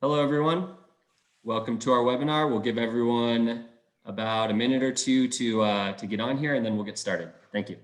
Hello, everyone. Welcome to our webinar. We'll give everyone about a minute or two to get on here, and then we'll get started. Thank you.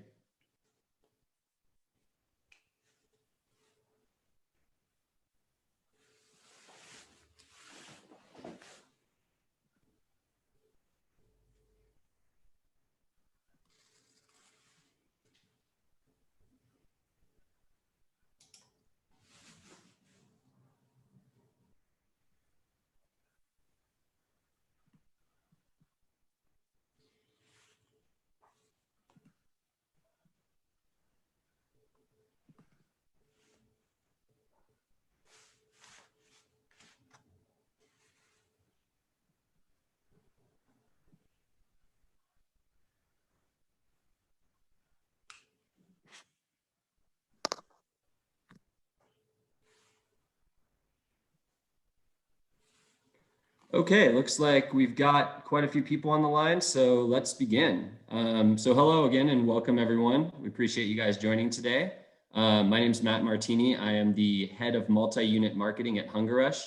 Okay, looks like we've got quite a few people on the line, so let's begin. So hello again and welcome everyone. We appreciate you guys joining today. My name is Matt Martini. I am the head of multi-unit marketing at HungerRush.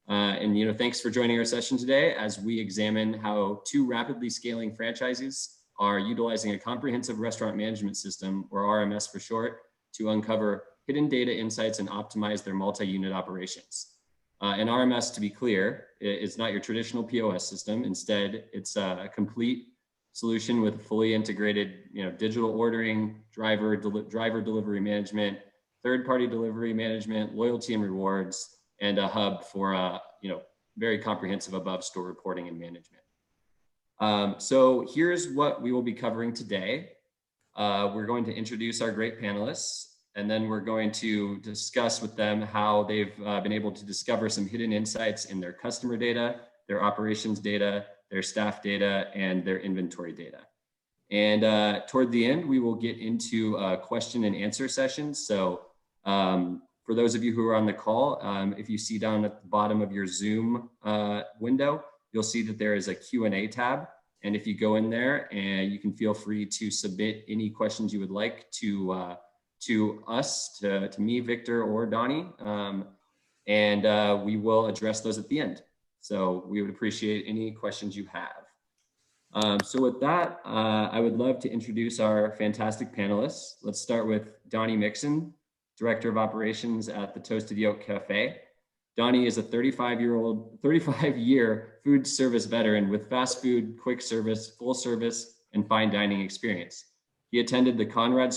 And thanks for joining our session today as we examine how two rapidly scaling franchises are utilizing a comprehensive restaurant management system, or RMS for short, to uncover hidden data insights and optimize their multi-unit operations. An RMS, to be clear, is not your traditional POS system. Instead, it's a complete solution with fully integrated, digital ordering, driver delivery management, third-party delivery management, loyalty and rewards, and a hub for very comprehensive above-store reporting and management. So here's what we will be covering today. We're going to introduce our great panelists, and then we're going to discuss with them how they've been able to discover some hidden insights in their customer data, their operations data, their staff data, and their inventory data. And toward the end, we will get into a question and answer session. So for those of you who are on the call, if you see down at the bottom of your Zoom window, you'll see that there is a Q&A tab. And if you go in there, and you can feel free to submit any questions you would like to us, to me, Victor, or Donnie, and we will address those at the end. So we would appreciate any questions you have. So with that, I would love to introduce our fantastic panelists. Let's start with Donnie Mixon, Director of Operations at the Toasted Yolk Cafe. Donnie is a 35-year food service veteran with fast food, quick service, full service, and fine dining experience. He attended the Conrad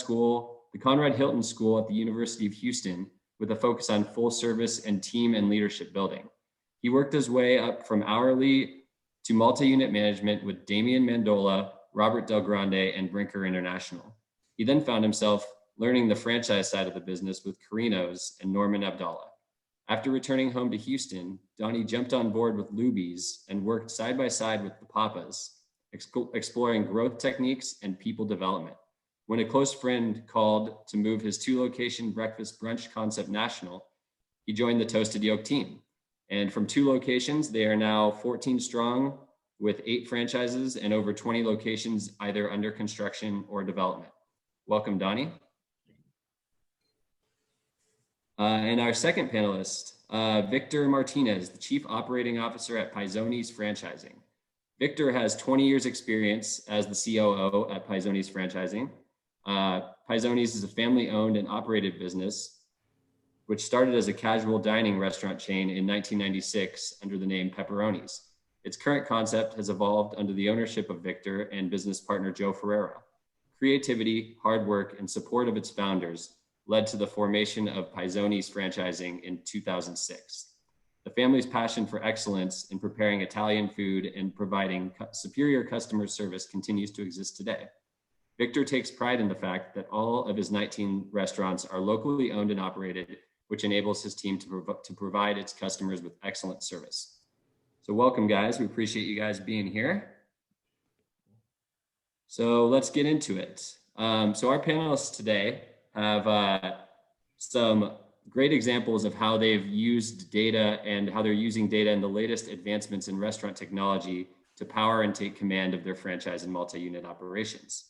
Hilton School at the University of Houston with a focus on full service and team and leadership building. He worked his way up from hourly to multi-unit management with Damian Mandola, Robert Del Grande, and Brinker International. He then found himself learning the franchise side of the business with Carino's and Norman Abdallah. After returning home to Houston, Donnie jumped on board with Luby's and worked side by side with the Papas, exploring growth techniques and people development. When a close friend called to move his 2-location breakfast brunch concept national, he joined the Toasted Yolk team. And from 2 locations, they are now 14 strong with 8 franchises and over 20 locations either under construction or development. Welcome, Donnie. And our second panelist, Victor Martinez, the Chief Operating Officer at Pizone's Franchising. Victor has 20 years experience as the COO at Pizone's Franchising. Pizone's is a family-owned and operated business, which started as a casual dining restaurant chain in 1996 under the name Pepperoni's. Its current concept has evolved under the ownership of Victor and business partner Joe Ferrero. Creativity, hard work, and support of its founders led to the formation of Pizone's Franchising in 2006. The family's passion for excellence in preparing Italian food and providing superior customer service continues to exist today. Victor takes pride in the fact that all of his 19 restaurants are locally owned and operated, which enables his team to provide its customers with excellent service. So welcome, guys. We appreciate you guys being here. So let's get into it. So our panelists today have some great examples of how they've used data and how they're using data and the latest advancements in restaurant technology to power and take command of their franchise and multi-unit operations.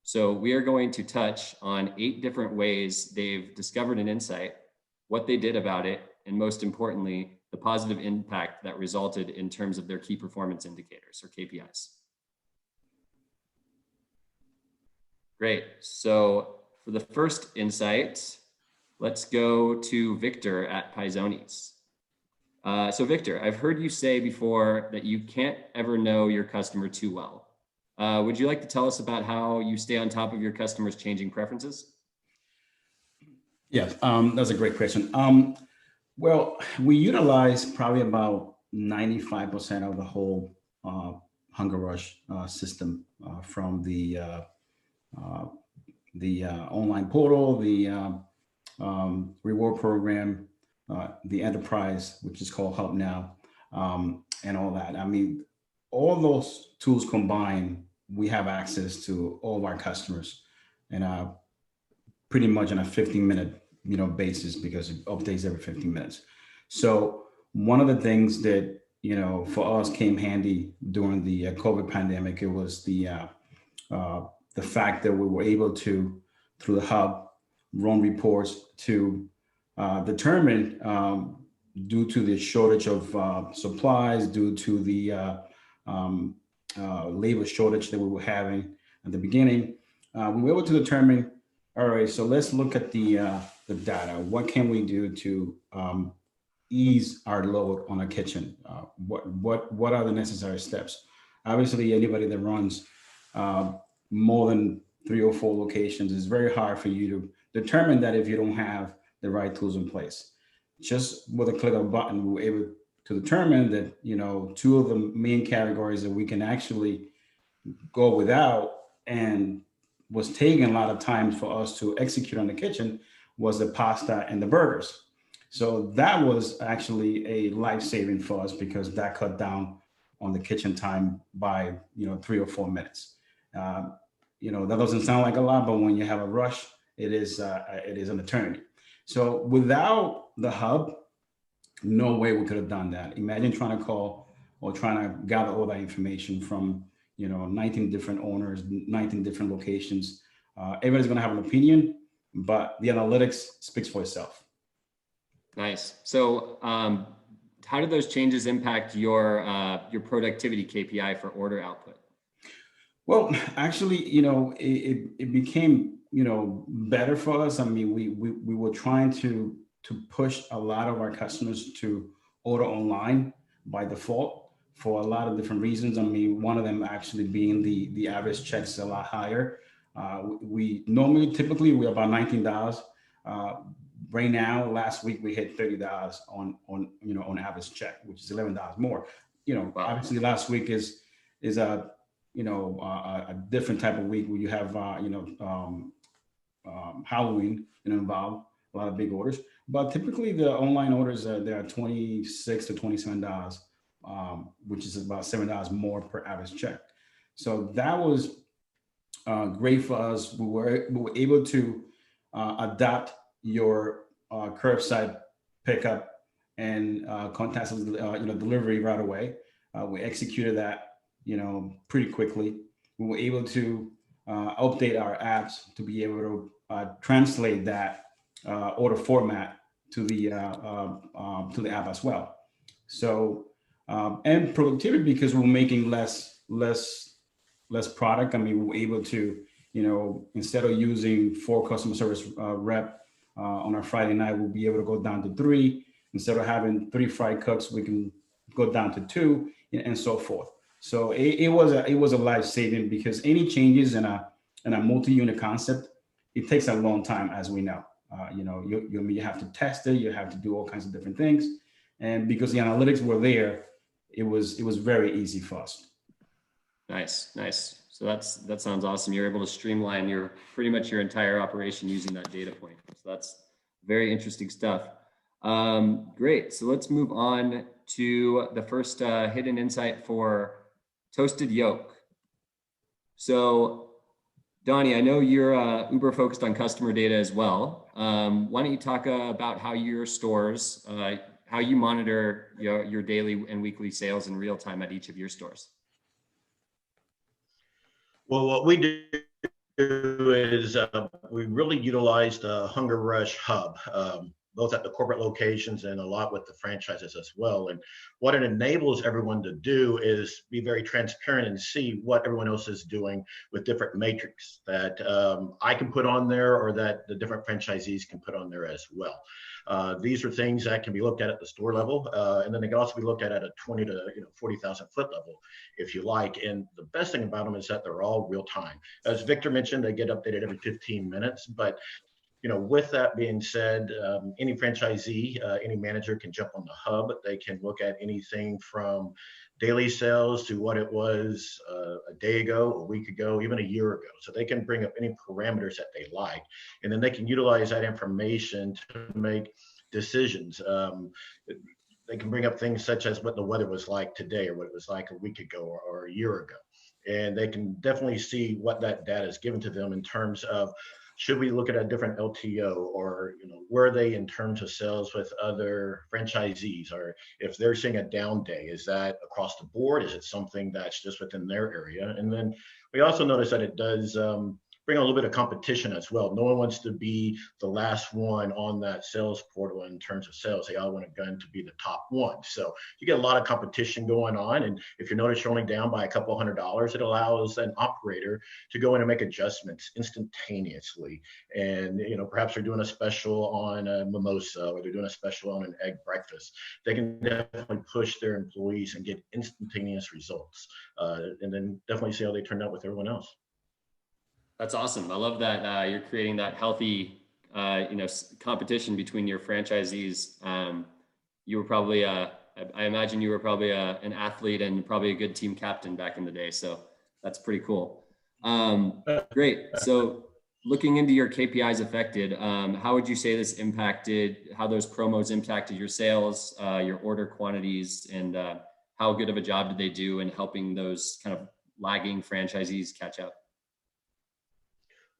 So we are going to touch on 8 different ways they've discovered an insight, what they did about it, and most importantly, the positive impact that resulted in terms of their key performance indicators or KPIs. Great. So for the first insight, let's go to Victor at Paizones. So Victor, I've heard you say before that you can't ever know your customer too well. Would you like to tell us about how you stay on top of your customers' changing preferences? Yes, that's a great question. Well, we utilize probably about 95% of the whole HungerRush system from the online portal, the reward program, the enterprise, which is called Hub now, and all that. I mean, all those tools combined, we have access to all of our customers, and pretty much on a 15-minute basis, because it updates every 15 minutes. So one of the things that for us came handy during the COVID pandemic, it was the fact that we were able to, through the hub, run reports to determine, due to the shortage of supplies, due to the labor shortage that we were having at the beginning, we were able to determine, all right, so let's look at the data. What can we do to ease our load on a kitchen? What are the necessary steps? Obviously, anybody that runs more than 3 or 4 locations, it's very hard for you to determine that if you don't have the right tools in place. Just with a click of a button, we were able to determine that 2 of the main categories that we can actually go without, and was taking a lot of time for us to execute on the kitchen, was the pasta and the burgers. So that was actually a life-saving for us, because that cut down on the kitchen time by 3 or 4 minutes. That doesn't sound like a lot, but when you have a rush, it is an eternity. So without the hub, no way we could have done that. Imagine trying to call or trying to gather all that information from 19 different owners, 19 different locations. Everybody's going to have an opinion, but the analytics speaks for itself. Nice. So how did those changes impact your productivity KPI for order output? Well, actually, it became, better for us. I mean, we were trying to push a lot of our customers to order online by default for a lot of different reasons. I mean, one of them actually being the average checks a lot higher. We typically we're about $19. Right now, last week we hit $30 on average check, which is $11 more. Wow. Obviously last week is a different type of week where you have Halloween involved, a lot of big orders. But typically the online orders they're $26 to $27, which is about $7 more per average check. So that was great for us. We were able to adapt your curbside pickup and contactless delivery right away. We executed that pretty quickly. We were able to update our apps to be able to translate that order format to the app as well. So and productivity, because we're making less product. I mean, we were able to instead of using 4 customer service rep on our Friday night, we'll be able to go down to 3. Instead of having 3 fry cooks, we can go down to 2, and so forth. So it was a life saving, because any changes in a multi-unit concept, it takes a long time, as we know. You have to test it, you have to do all kinds of different things, and because the analytics were there, it was very easy for us. Nice. So that sounds awesome. You're able to streamline pretty much your entire operation using that data point. So that's very interesting stuff. Great. So let's move on to the first hidden insight for toasted yolk. So Donnie, I know you're uber focused on customer data as well. Why don't you talk about how your stores, how you monitor your daily and weekly sales in real time at each of your stores? Well, what we do is we really utilize the HungerRush hub. both at the corporate locations and a lot with the franchises as well. And what it enables everyone to do is be very transparent and see what everyone else is doing with different metrics that I can put on there or that the different franchisees can put on there as well. These are things that can be looked at the store level, and then they can also be looked at a 20 to 40,000 foot level, if you like. And the best thing about them is that they're all real time. As Victor mentioned, they get updated every 15 minutes, but with that being said, any franchisee, any manager can jump on the hub. They can look at anything from daily sales to what it was a day ago, a week ago, even a year ago. So they can bring up any parameters that they like, and then they can utilize that information to make decisions. They can bring up things such as what the weather was like today or what it was like a week ago or a year ago. And they can definitely see what that data is given to them in terms of, should we look at a different LTO, or where are they in terms of sales with other franchisees, or if they're seeing a down day, is that across the board? Is it something that's just within their area? And then we also notice that it does bring a little bit of competition as well. No one wants to be the last one on that sales portal in terms of sales. They all want a gun to be the top one. So you get a lot of competition going on. And if you notice you're only down by a couple $100, it allows an operator to go in and make adjustments instantaneously. And perhaps they're doing a special on a mimosa, or they're doing a special on an egg breakfast. They can definitely push their employees and get instantaneous results, and then definitely see how they turned out with everyone else. That's awesome. I love that you're creating that healthy, competition between your franchisees. You were probably, I imagine you were probably an athlete and probably a good team captain back in the day. So that's pretty cool. Great. So looking into your KPIs affected, how would you say this impacted, how those promos impacted your sales, your order quantities, and how good of a job did they do in helping those kind of lagging franchisees catch up?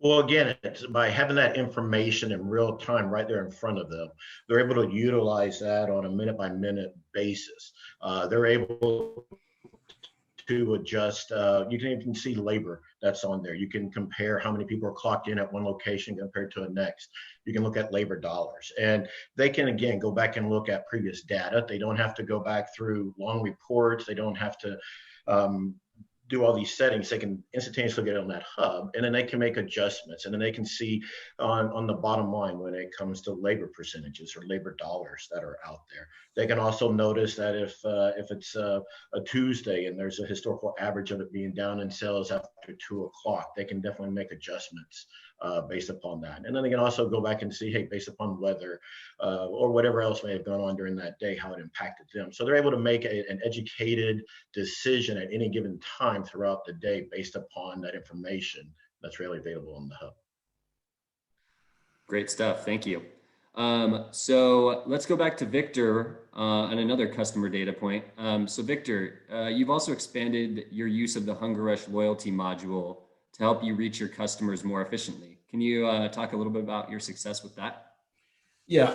Well, again, it's by having that information in real time right there in front of them. They're able to utilize that on a minute by minute basis. They're able to adjust. You can even see labor that's on there. You can compare how many people are clocked in at one location compared to the next. You can look at labor dollars, and they can, again, go back and look at previous data. They don't have to go back through long reports. They don't have to do all these settings. They can instantaneously get on that hub, and then they can make adjustments, and then they can see on the bottom line when it comes to labor percentages or labor dollars that are out there. They can also notice that if it's a Tuesday and there's a historical average of it being down in sales after 2 o'clock, they can definitely make adjustments based upon that. And then they can also go back and see, hey, based upon weather or whatever else may have gone on during that day, how it impacted them. So they're able to make an educated decision at any given time throughout the day based upon that information that's really available on the hub. Great stuff. Thank you. So let's go back to Victor on another customer data point. So Victor, you've also expanded your use of the HungerRush loyalty module to help you reach your customers more efficiently. Can you talk a little bit about your success with that? Yeah,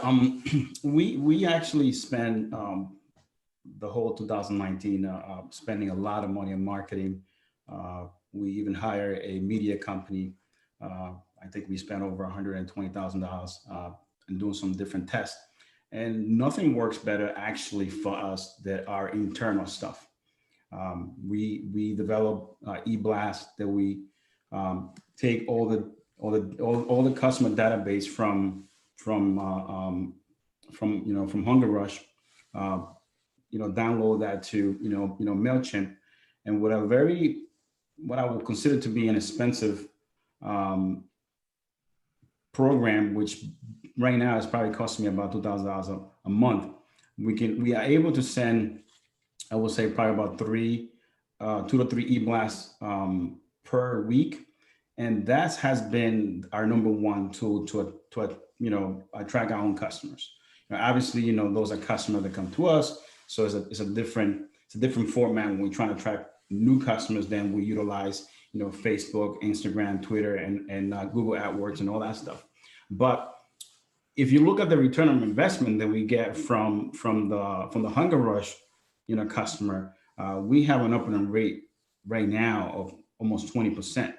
we actually spent the whole 2019 spending a lot of money on marketing. We even hired a media company. I think we spent over $120,000 and doing some different tests. And nothing works better actually for us than our internal stuff. We develop e-blast that we take all the customer database from HungerRush, download that to MailChimp, and what I would consider to be an expensive program, which right now is probably costing me about $2,000 a month. We are able to send, I would say, probably about 2 to 3 e-blasts per week, and that has been our number one tool to attract our own customers. Obviously, those are customers that come to us, so it's a different format when we're trying to attract new customers. Then we utilize Facebook, Instagram, Twitter, and Google AdWords and all that stuff. But if you look at the return on investment that we get from the HungerRush customer, we have an opening rate right now of almost 20%.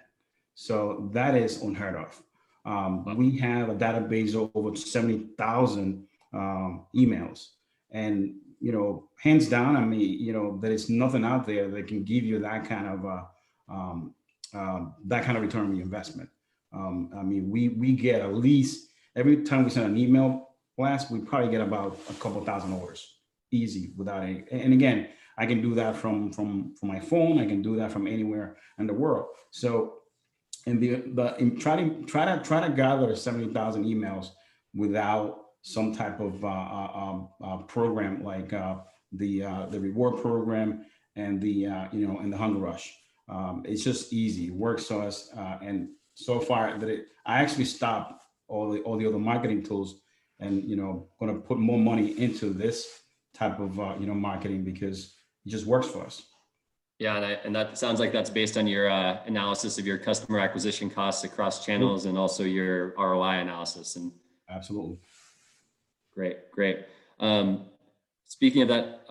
So that is unheard of. We have a database of over 70,000 emails. And, hands down, I mean, there is nothing out there that can give you that kind of that kind of return on the investment. I mean, we get at least every time we send an email blast, we probably get about a couple thousand orders, easy, without any. And again, I can do that from my phone. I can do that from anywhere in the world. So, and try to gather 70,000 emails without some type of program like the reward program and and the HungerRush. It's just easy. It works for us, and so far I actually stopped all the other marketing tools, and going to put more money into this type of marketing because it just works for us. Yeah, and that sounds like that's based on your analysis of your customer acquisition costs across channels and also your ROI analysis. And absolutely. Great. Speaking of that,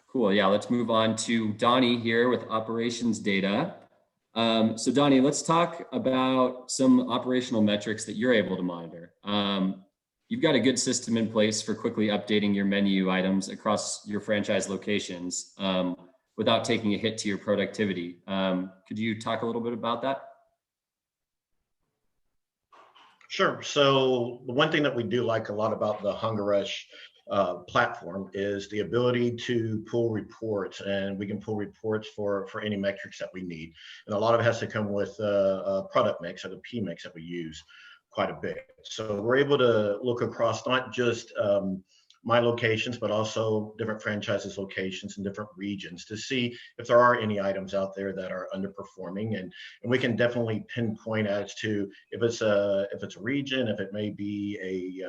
cool. Yeah, let's move on to Donnie here with operations data. So Donnie, let's talk about some operational metrics that you're able to monitor. You've got a good system in place for quickly updating your menu items across your franchise locations without taking a hit to your productivity. Could you talk a little bit about that? Sure. So the one thing that we do like a lot about the HungerRush platform is the ability to pull reports, and we can pull reports for any metrics that we need. And a lot of it has to come with a product mix or the P mix that we use quite a bit. So we're able to look across not just my locations, but also different franchises locations in different regions to see if there are any items out there that are underperforming. And we can definitely pinpoint as to if it's a region, if it may be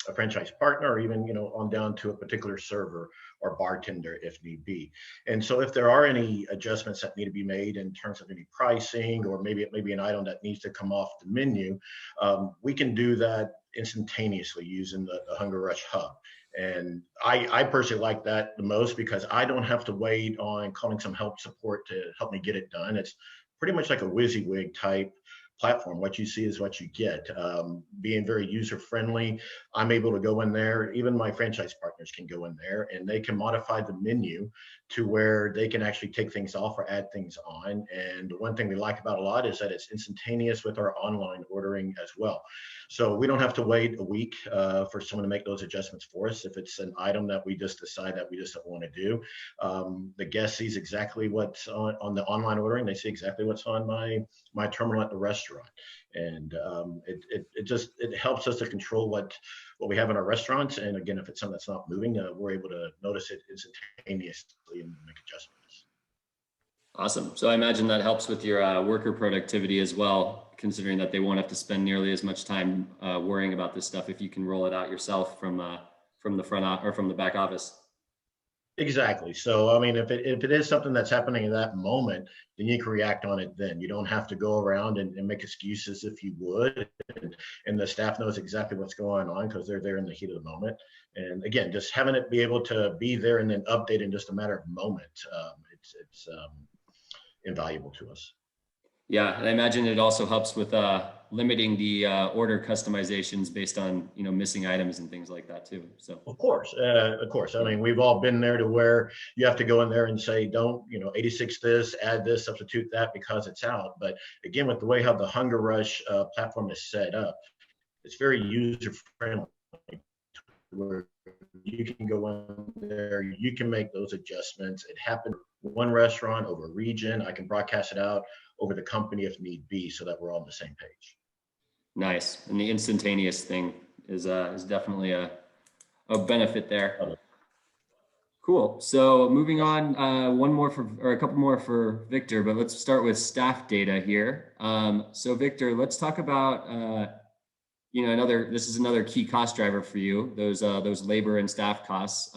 a franchise partner, or even on down to a particular server or bartender if need be. And so if there are any adjustments that need to be made in terms of any pricing, or maybe it may be an item that needs to come off the menu, we can do that instantaneously using the HungerRush hub. And I personally like that the most because I don't have to wait on calling some help support to help me get it done. It's pretty much like a WYSIWYG type platform. What you see is what you get. Being very user friendly, I'm able to go in there. Even my franchise partners can go in there and they can modify the menu to where they can actually take things off or add things on. And one thing we like about a lot is that it's instantaneous with our online ordering as well. So we don't have to wait a week for someone to make those adjustments for us. If it's an item that we just decide that we just don't want to do, the guest sees exactly what's on the online ordering. They see exactly what's on my terminal at the restaurant. And it helps us to control what we have in our restaurants. And again, if it's something that's not moving, we're able to notice it instantaneously and make adjustments. Awesome. So I imagine that helps with your worker productivity as well, considering that they won't have to spend nearly as much time worrying about this stuff if you can roll it out yourself from the front or from the back office. Exactly. So, I mean, if it is something that's happening in that moment, then you can react on it then. You don't have to go around and make excuses if you would. And the staff knows exactly what's going on because they're there in the heat of the moment. And again, just having it be able to be there and then update in just a matter of moments, it's invaluable to us. Yeah, and I imagine it also helps with limiting the order customizations based on missing items and things like that too. So of course. I mean, we've all been there to where you have to go in there and say, don't 86 this, add this, substitute that because it's out. But again, with the way how the HungerRush platform is set up, it's very user friendly. Where you can go in there, you can make those adjustments. It happened one restaurant over a region. I can broadcast it out over the company if need be, so that we're all on the same page. Nice, and the instantaneous thing is definitely a benefit there. Cool. So moving on, a couple more for Victor, but let's start with staff data here. So Victor, let's talk about this is another key cost driver for you, those labor and staff costs.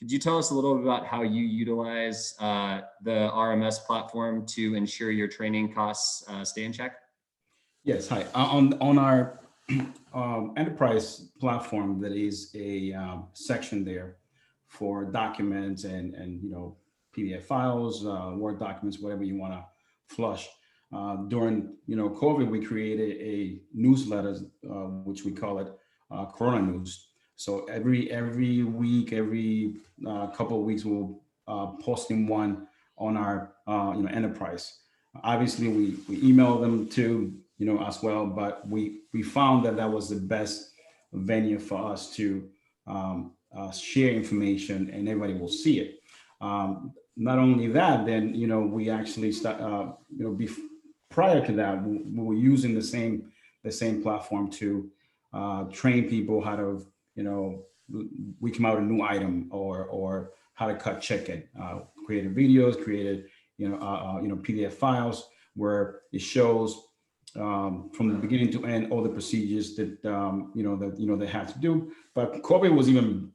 Could you tell us a little bit about how you utilize the RMS platform to ensure your training costs stay in check? Yes. Hi. On our enterprise platform, there is a section there for documents and PDF files, Word documents, whatever you want to flush. During COVID, we created a newsletter, which we call it Corona news. So every week, every couple of weeks, we'll posting one on our enterprise. Obviously, we email them too, as well. But we found that that was the best venue for us to share information, and everybody will see it. Not only that, then we actually start. Prior to that, we were using the same platform to train people how to, you know, we come out with a new item, or how to cut chicken. Created videos, created PDF files where it shows from the beginning to end all the procedures that they have to do. But COVID was even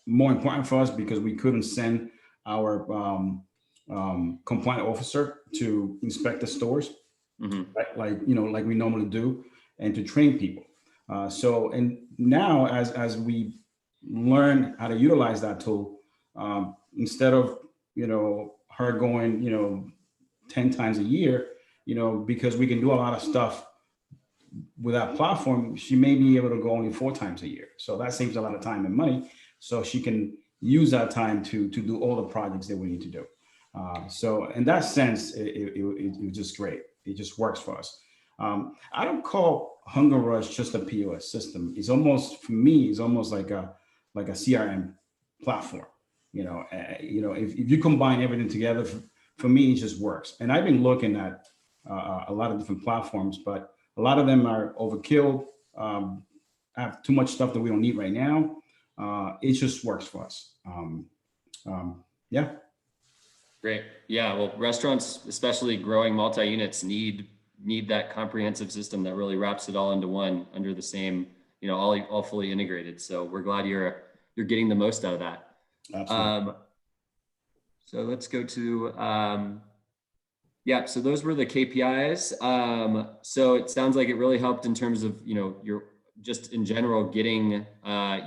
more important for us because we couldn't send our compliant officer to inspect the stores, right? Like we normally do, and to train people. And now, as we learn how to utilize that tool, instead of her going 10 times a year, because we can do a lot of stuff with that platform, she may be able to go only 4 times a year. So that saves a lot of time and money. So she can use that time to do all the projects that we need to do. So in that sense, it was just great. It just works for us. I don't call HungerRush just a POS system. It's almost, for me, it's almost like a CRM platform. If you combine everything together, for me, it just works. And I've been looking at a lot of different platforms, but a lot of them are overkill, have too much stuff that we don't need right now. It just works for us. Yeah. Great. Yeah. Well, restaurants, especially growing multi-units, need that comprehensive system that really wraps it all into one under the same, all fully integrated. So we're glad you're getting the most out of that. Absolutely. So let's go to, so those were the KPIs. So it sounds like it really helped in terms of, your just in general, getting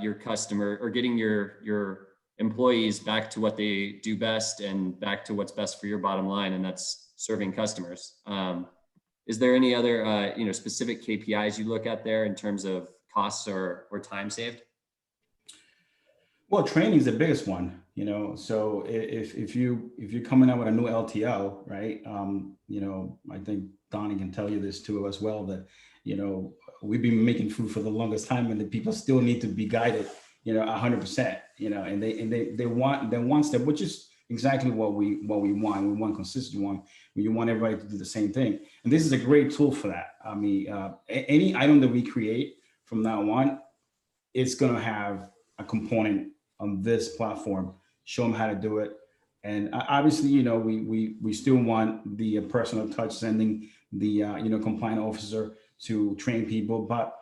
your customer or getting your employees back to what they do best and back to what's best for your bottom line. And that's serving customers. Is there any other, specific KPIs you look at there in terms of costs or time saved? Well, training is the biggest one, So if you're coming out with a new LTL, right? I think Donnie can tell you this too as well, that we've been making food for the longest time, and the people still need to be guided, 100%, and they want step, which is exactly what we want. We want consistent one. We want everybody to do the same thing, and this is a great tool for that. I mean, any item that we create from now on, it's going to have a component on this platform, show them how to do it. And obviously, we still want the personal touch, sending the compliant officer to train people, but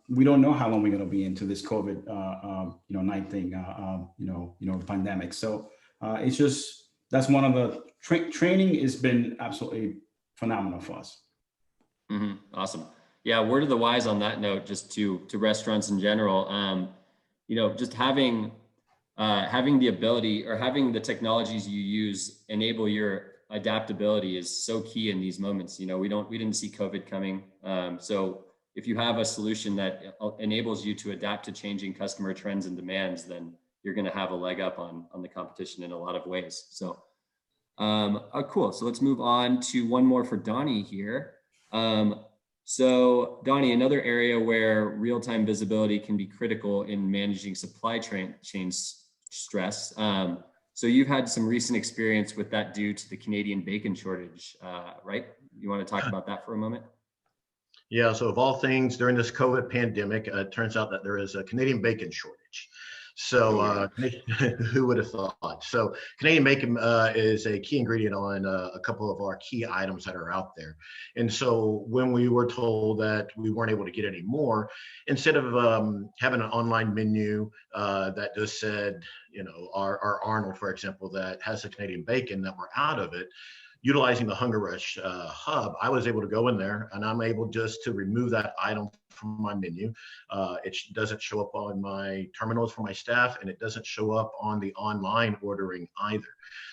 we don't know how long we're going to be into this COVID-19 pandemic. So it's just, that's one of the training has been absolutely phenomenal for us. Awesome. Yeah. Word of the wise on that note, just to restaurants in general, just having the ability or having the technologies you use enable your adaptability is so key in these moments. We didn't see COVID coming. So if you have a solution that enables you to adapt to changing customer trends and demands, then you're going to have a leg up on the competition in a lot of ways. So, cool. So let's move on to one more for Donnie here. So Donnie, another area where real-time visibility can be critical in managing supply chain stress. So you've had some recent experience with that due to the Canadian bacon shortage, right? You want to talk about that for a moment? Yeah, so of all things during this COVID pandemic, it turns out that there is a Canadian bacon shortage. So who would have thought? So Canadian bacon is a key ingredient on a couple of our key items that are out there. And so when we were told that we weren't able to get any more, instead of having an online menu that just said, our Arnold, for example, that has the Canadian bacon, that we're out of it, utilizing the HungerRush hub, I was able to go in there and I'm able just to remove that item from my menu. Doesn't show up on my terminals for my staff, and it doesn't show up on the online ordering either.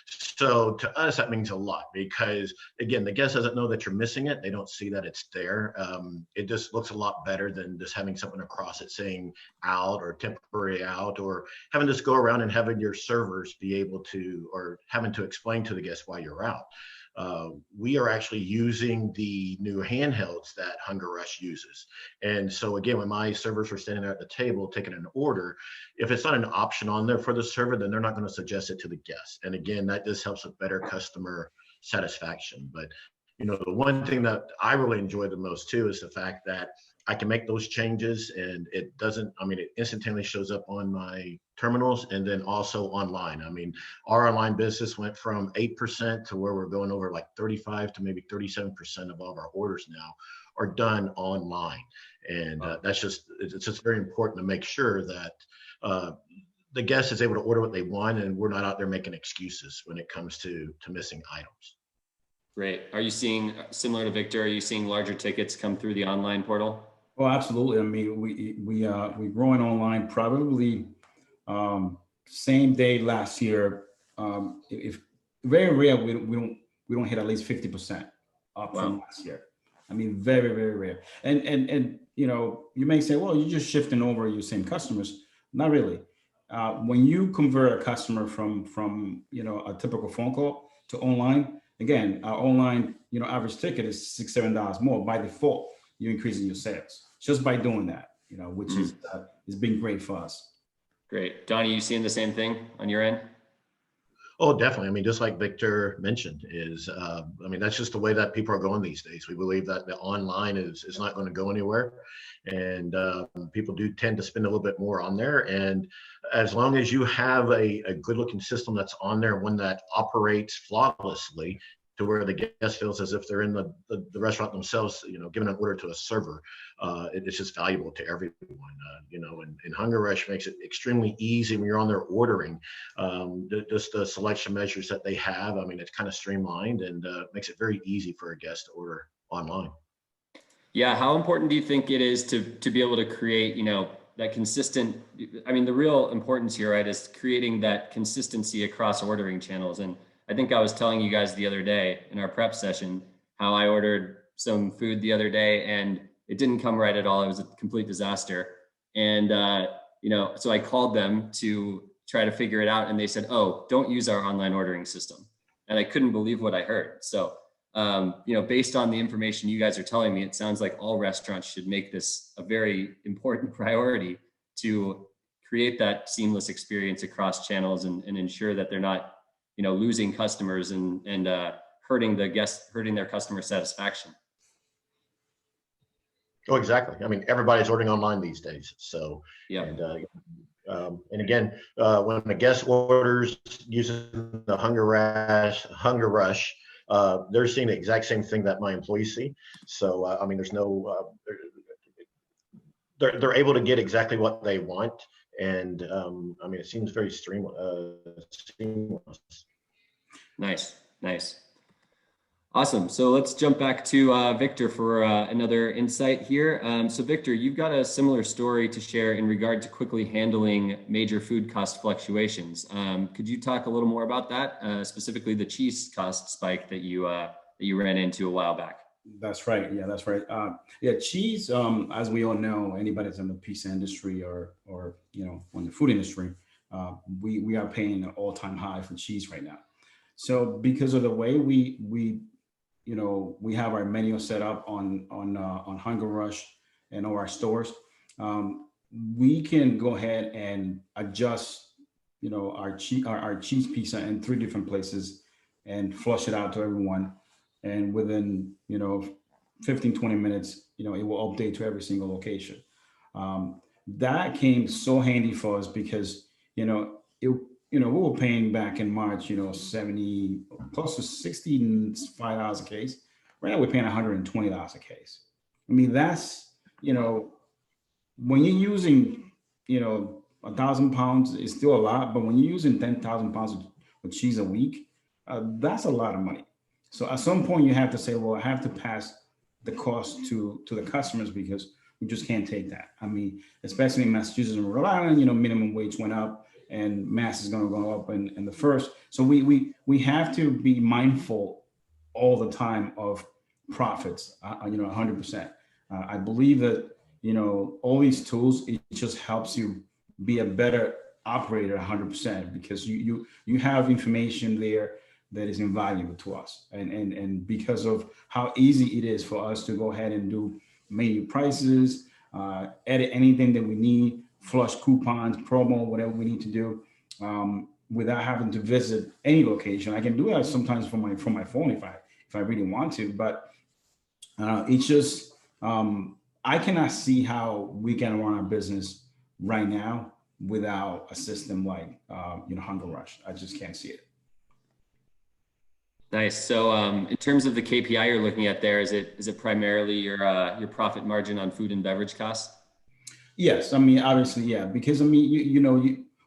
So to us, that means a lot because, again, the guest doesn't know that you're missing it. They don't see that it's there. It just looks a lot better than just having something across it saying out or temporary out, or having to go around and having your servers be able to, or having to explain to the guest why you're out. We are actually using the new handhelds that HungerRush uses. And so again, when my servers are standing there at the table taking an order, if it's not an option on there for the server, then they're not going to suggest it to the guest. And again, that just helps with better customer satisfaction. But the one thing that I really enjoy the most too is the fact that I can make those changes and it instantaneously shows up on my terminals and then also online. Our online business went from 8% to where we're going over like 35 to maybe 37% of all of our orders now are done online. And it's just very important to make sure that the guest is able to order what they want and we're not out there making excuses when it comes to missing items. Great. Are you seeing, similar to Victor, are you seeing larger tickets come through the online portal? Oh, absolutely. We're growing online probably same day last year. If very rare, we don't hit at least 50% up from last year. Very, very rare. And you may say, well, you're just shifting over your same customers. Not really. When you convert a customer from a typical phone call to online, again, our online average ticket is $6-7 more by default. You're increasing your sales just by doing that, which is been great for us. Great. Donnie, you seeing the same thing on your end? Oh, definitely. Just like Victor mentioned, that's just the way that people are going these days. We believe that the online is not going to go anywhere, and people do tend to spend a little bit more on there. And as long as you have a good-looking system that's on there, one that operates flawlessly, to where the guest feels as if they're in the restaurant themselves, giving an order to a server, it's just valuable to everyone, and HungerRush makes it extremely easy when you're on there ordering. Just the selection measures that they have, it's kind of streamlined and makes it very easy for a guest to order online. Yeah, how important do you think it is to be able to create, that consistent, the real importance here, right, is creating that consistency across ordering channels. And I think I was telling you guys the other day in our prep session how I ordered some food the other day and it didn't come right at all. It was a complete disaster. And, so I called them to try to figure it out. And they said, oh, don't use our online ordering system. And I couldn't believe what I heard. So, based on the information you guys are telling me, it sounds like all restaurants should make this a very important priority to create that seamless experience across channels and ensure that they're not losing customers and hurting their customer satisfaction. Oh, exactly. Everybody's ordering online these days. So, yeah. And again, when a guest orders using the HungerRush, they're seeing the exact same thing that my employees see. So, there's no, they're able to get exactly what they want. And it seems very seamless. Nice. Awesome. So let's jump back to Victor for another insight here. So Victor, you've got a similar story to share in regard to quickly handling major food cost fluctuations. Could you talk a little more about that, specifically the cheese cost spike that you ran into a while back? That's right. Yeah, that's right. Cheese, as we all know, anybody that's in the pizza industry or in the food industry, we are paying an all-time high for cheese right now. So because of the way we have our menu set up on HungerRush and all our stores, we can go ahead and adjust our cheese pizza in 3 different places and flush it out to everyone. And within, 15-20 minutes, it will update to every single location. That came so handy for us because, we were paying back in March, 70, close to $65 a case. Right now we're paying $120 a case. That's, when you're using, 1,000 pounds, it's still a lot, but when you're using 10,000 pounds of cheese a week, that's a lot of money. So at some point you have to say, well, I have to pass the cost to the customers because We just can't take that. I mean, especially in Massachusetts and Rhode Island, you know, minimum wage went up and mass is going to go up in the first. So we have to be mindful all the time of profits, you know, 100%. I believe that, you know, all these tools, it just helps you be a better operator 100% because you have information there that is invaluable to us. And because of how easy it is for us to go ahead and do menu prices, edit anything that we need, flush coupons, promo, whatever we need to do, without having to visit any location. I can do that sometimes from my phone if I really want to, but it's just I cannot see how we can run our business right now without a system like you know, HungerRush. I just can't see it. Nice. So in terms of the KPI you're looking at there, is it primarily your profit margin on food and beverage costs? Yes, I mean obviously, yeah, because I mean you know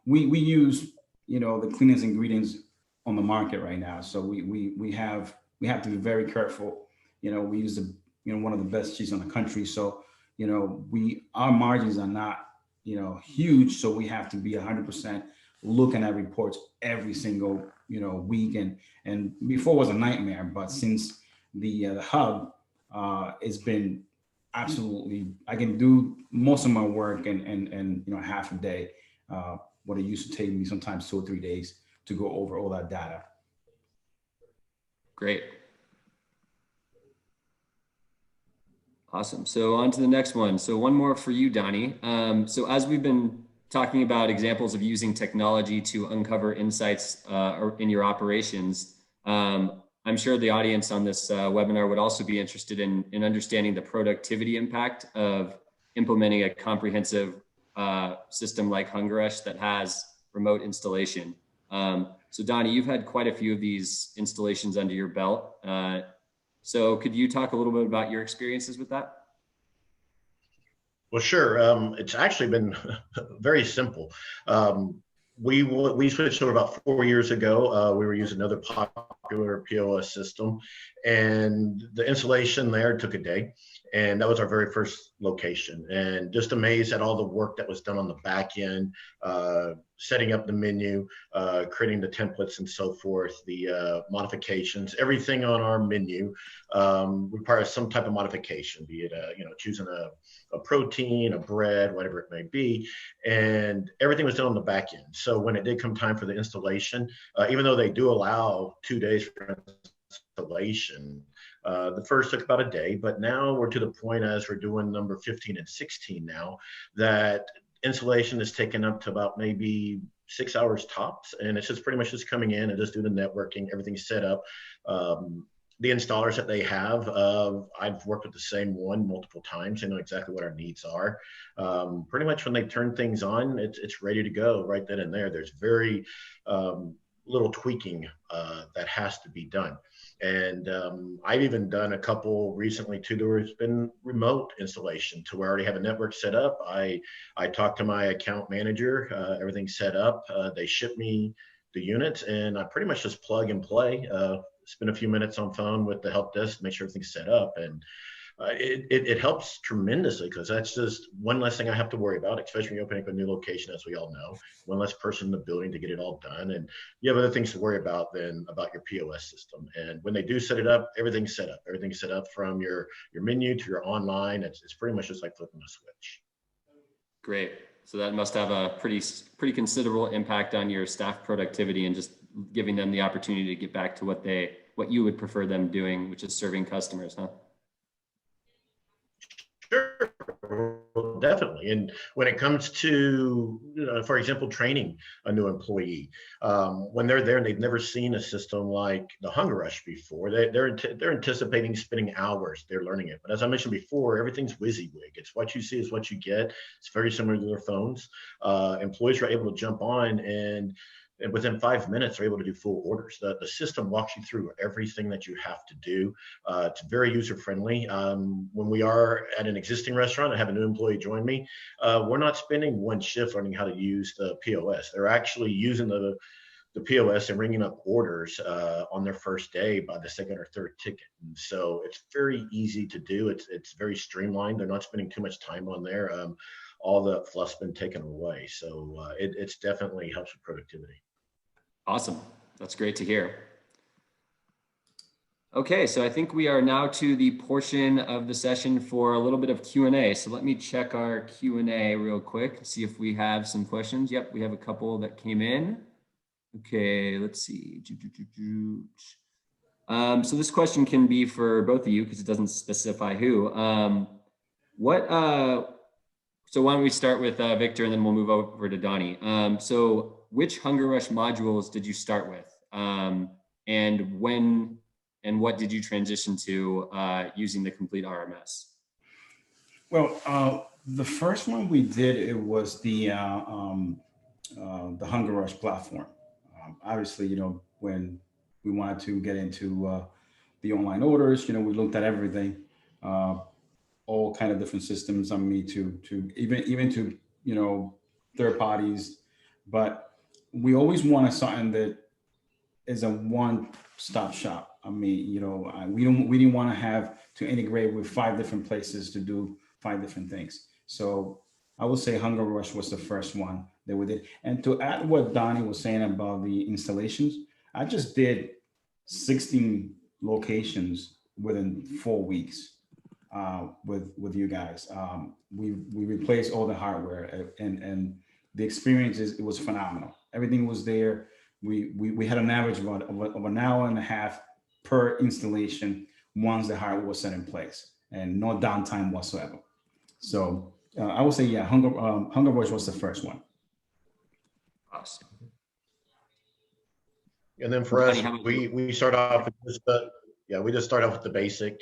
we use, you know, the cleanest ingredients on the market right now, so we have to be very careful. You know, we use the, you know, one of the best cheese in the country, so you know we our margins are not, you know, huge, so we have to be 100% looking at reports every single, you know, week, and before was a nightmare, but since the hub, it's been absolutely, I can do most of my work and you know, half a day, what it used to take me sometimes 2 or 3 days to go over all that data. Great. Awesome. So on to the next one. So one more for you, Donnie. So as we've been talking about examples of using technology to uncover insights in your operations, I'm sure the audience on this webinar would also be interested in understanding the productivity impact of implementing a comprehensive system like HungerRush that has remote installation. So Donnie, you've had quite a few of these installations under your belt. So could you talk a little bit about your experiences with that? Well, sure. It's actually been very simple. We switched over about 4 years ago. We were using another popular POS system, and the installation there took a day. And that was our very first location. And just amazed at all the work that was done on the back end, setting up the menu, creating the templates and so forth, the modifications, everything on our menu requires some type of modification, be it you know, choosing a protein, a bread, whatever it may be, and everything was done on the back end. So when it did come time for the installation, even though they do allow 2 days for installation, the first took about a day, but now we're to the point, as we're doing number 15 and 16 now, that installation is taken up to about maybe 6 hours tops, and it's just pretty much just coming in and just do the networking, everything's set up. The installers that they have, I've worked with the same one multiple times. They know exactly what our needs are. Pretty much when they turn things on, it's ready to go right then and there. There's very little tweaking that has to be done. And I've even done a couple recently too, where it's been remote installation to where I already have a network set up. I talk to my account manager, everything's set up. They ship me the units and I pretty much just plug and play, spend a few minutes on phone with the help desk, make sure everything's set up. And it helps tremendously, because that's just one less thing I have to worry about, especially when you open up a new location, as we all know, one less person in the building to get it all done. And you have other things to worry about than about your POS system. And when they do set it up, everything's set up. Everything's set up from your menu to your online. It's pretty much just like flipping a switch. Great. So that must have a pretty considerable impact on your staff productivity and just giving them the opportunity to get back to what you would prefer them doing, which is serving customers, huh? Sure, definitely. And when it comes to, for example, training a new employee, when they're there and they've never seen a system like the HungerRush before, they're anticipating spending hours. They're learning it. But as I mentioned before, everything's WYSIWYG. It's what you see is what you get. It's very similar to their phones. Employees are able to jump on and within 5 minutes, are able to do full orders. The system walks you through everything that you have to do. It's very user-friendly. When we are at an existing restaurant, I have a new employee join me, we're not spending one shift learning how to use the POS. They're actually using the the POS and ringing up orders on their first day by the second or third ticket. And so it's very easy to do. It's very streamlined. They're not spending too much time on there. All the fluff's been taken away. So it's definitely helps with productivity. Awesome. That's great to hear. Okay, so I think we are now to the portion of the session for a little bit of Q&A. So let me check our Q&A real quick, see if we have some questions. Yep, we have a couple that came in. Okay, let's see. So this question can be for both of you because it doesn't specify who. So why don't we start with Victor and then we'll move over to Donnie. So which HungerRush modules did you start with? And when and what did you transition to using the complete RMS? Well, the first one we did, it was the HungerRush platform. Obviously, when we wanted to get into the online orders, we looked at everything, all kind of different systems. I mean, to even to third parties, but we always wanted something that is a one-stop shop. I mean, we didn't want to have to integrate with 5 different places to do 5 different things. So I would say HungerRush was the first one that we did. And to add what Donnie was saying about the installations, I just did 16 locations within 4 weeks with you guys. We replaced all the hardware, and the experience it was phenomenal. Everything was there. We had an average of an hour and a half per installation once the hardware was set in place, and no downtime whatsoever. So I would say, yeah, HungerRush was the first one. Awesome. And then for us, we start off with we just start off with the basic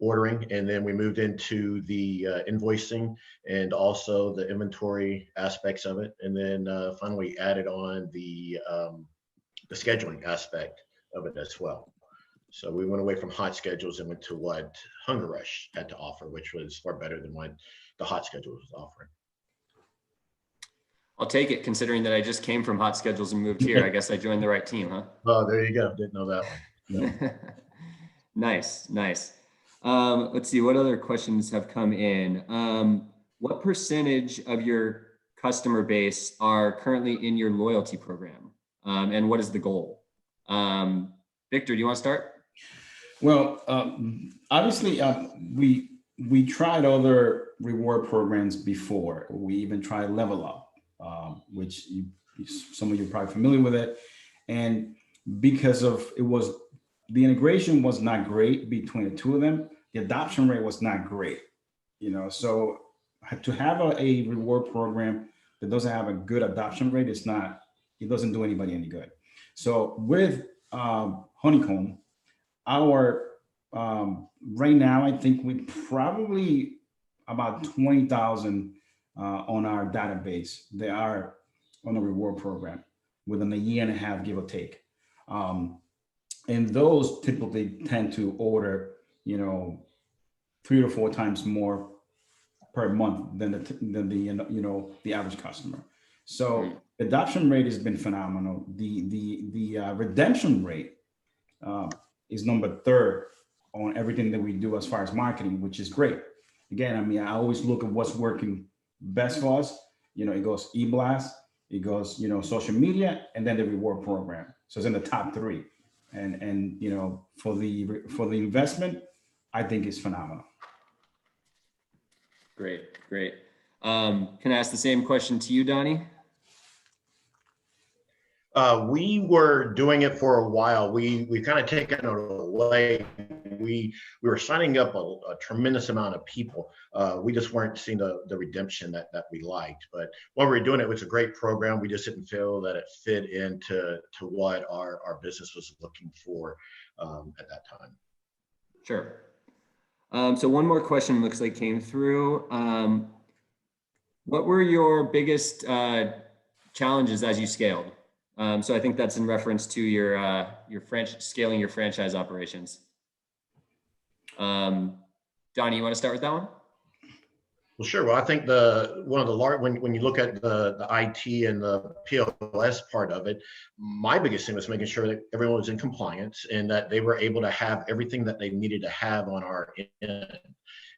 ordering, and then we moved into the invoicing and also the inventory aspects of it, and then finally added on the scheduling aspect of it as well. So we went away from hot schedules and went to what HungerRush had to offer, which was far better than what the hot schedules was offering. I'll take it, considering that I just came from hot schedules and moved here. I guess I joined the right team, huh? Oh, there you go. Didn't know that one. No. Nice. Let's see, what other questions have come in? What percentage of your customer base are currently in your loyalty program? And what is the goal? Victor, do you want to start? Well, obviously, we tried other reward programs before. We even tried Level Up, which some of you are probably familiar with it. And because of the integration was not great between the two of them, the adoption rate was not great. So to have a reward program that doesn't have a good adoption rate, it doesn't do anybody any good. So with Honeycomb, our right now, I think we probably about 20,000 on our database. They are on a reward program within a year and a half, give or take. And those typically tend to order, 3 to 4 times more per month than the average customer. So adoption rate has been phenomenal. The redemption rate is number 3rd on everything that we do as far as marketing, which is great. Again, I mean, I always look at what's working best for us. It goes e-blast, it goes, social media, and then the reward program. So it's in the top 3. And for the investment, I think it's phenomenal. Great. Can I ask the same question to you, Donnie? We were doing it for a while. We kind of taken it away. We were signing up a tremendous amount of people. We just weren't seeing the redemption that we liked. But while we were doing it, it was a great program. We just didn't feel that it fit into what our business was looking for at that time. Sure. So one more question looks like came through. What were your biggest challenges as you scaled? So I think that's in reference to your scaling your franchise operations. Donnie, you want to start with that one? Well, sure. Well, I think one of the large when you look at the IT and the POS part of it, my biggest thing was making sure that everyone was in compliance and that they were able to have everything that they needed to have on our end.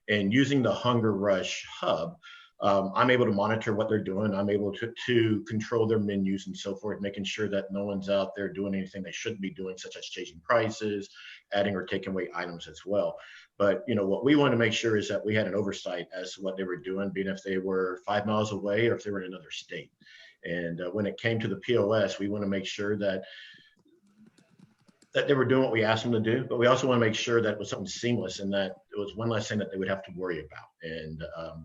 And using the HungerRush hub, I'm able to monitor what they're doing. I'm able to control their menus and so forth, making sure that no one's out there doing anything they shouldn't be doing, such as changing prices, adding or taking away items as well. But what we want to make sure is that we had an oversight as to what they were doing, being if they were 5 miles away or if they were in another state. And when it came to the POS, we want to make sure that they were doing what we asked them to do, but we also want to make sure that it was something seamless and that it was one less thing that they would have to worry about. And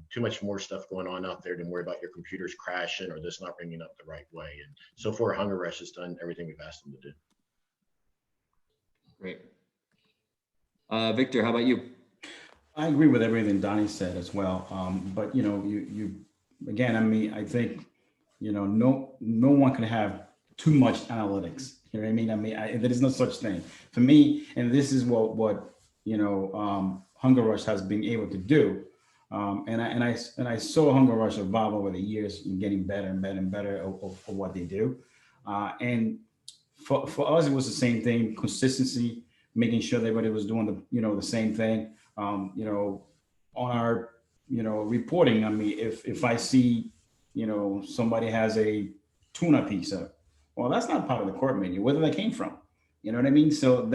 too much more stuff going on out there to worry about your computers crashing or this not ringing up the right way. And so far, HungerRush has done everything we've asked them to do. Great. Victor, how about you? I agree with everything Donnie said as well. But you again, I mean, I think no one can have too much analytics. You know what I mean? I mean, there is no such thing for me. And this is what HungerRush has been able to do. And I saw HungerRush evolve over the years and getting better and better and better of what they do. And for us, it was the same thing: consistency, making sure that everybody was doing the same thing. On our reporting. I mean, if I see somebody has a tuna pizza, well, that's not part of the court menu. Where did that came from? You know what I mean? So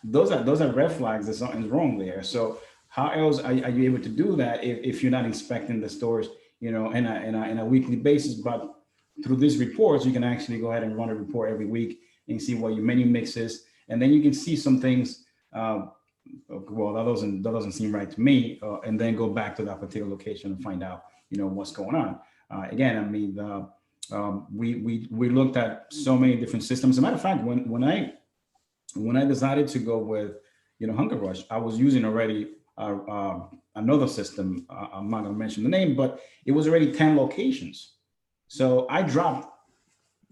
those are red flags that something's wrong there. So how else are you able to do that if you're not inspecting the stores, in a weekly basis? But through these reports, you can actually go ahead and run a report every week and see what your menu mix is, and then you can see some things. Well, that doesn't seem right to me, and then go back to that particular location and find out what's going on. Again, I mean, we looked at so many different systems. As a matter of fact, when I decided to go with HungerRush, I was using already another system. I'm not going to mention the name, but it was already 10 locations. So I dropped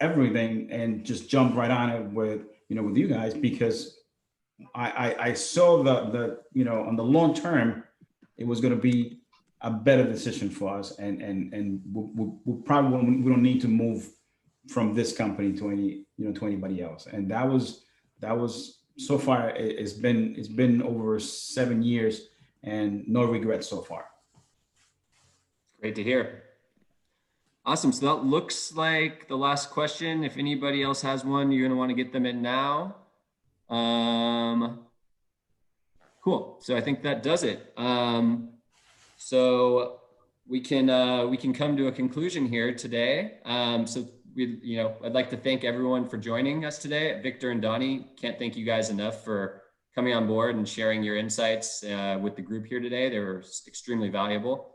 everything and just jumped right on it with you guys, because I saw the on the long term, it was going to be a better decision for us, and we probably we don't need to move from this company to anybody else. And that was so far, it's been over 7 years and no regrets so far. Great to hear. Awesome. So that looks like the last question. If anybody else has one, you're going to want to get them in now. Cool. So I think that does it. So we can come to a conclusion here today. So I'd like to thank everyone for joining us today. Victor and Donnie, can't thank you guys enough for coming on board and sharing your insights with the group here today. They were extremely valuable.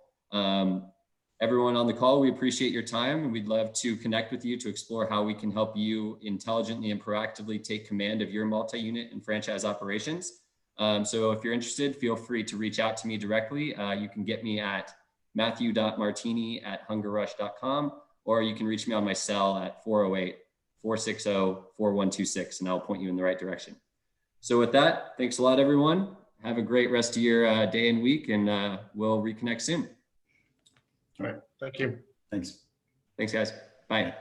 Everyone on the call, we appreciate your time, and we'd love to connect with you to explore how we can help you intelligently and proactively take command of your multi-unit and franchise operations. So if you're interested, feel free to reach out to me directly. You can get me at matthew.martini@hungerrush.com, or you can reach me on my cell at 408-460-4126, and I'll point you in the right direction. So with that, thanks a lot, everyone. Have a great rest of your day and week, and we'll reconnect soon. All right. Thank you. Thanks. Thanks, guys. Bye.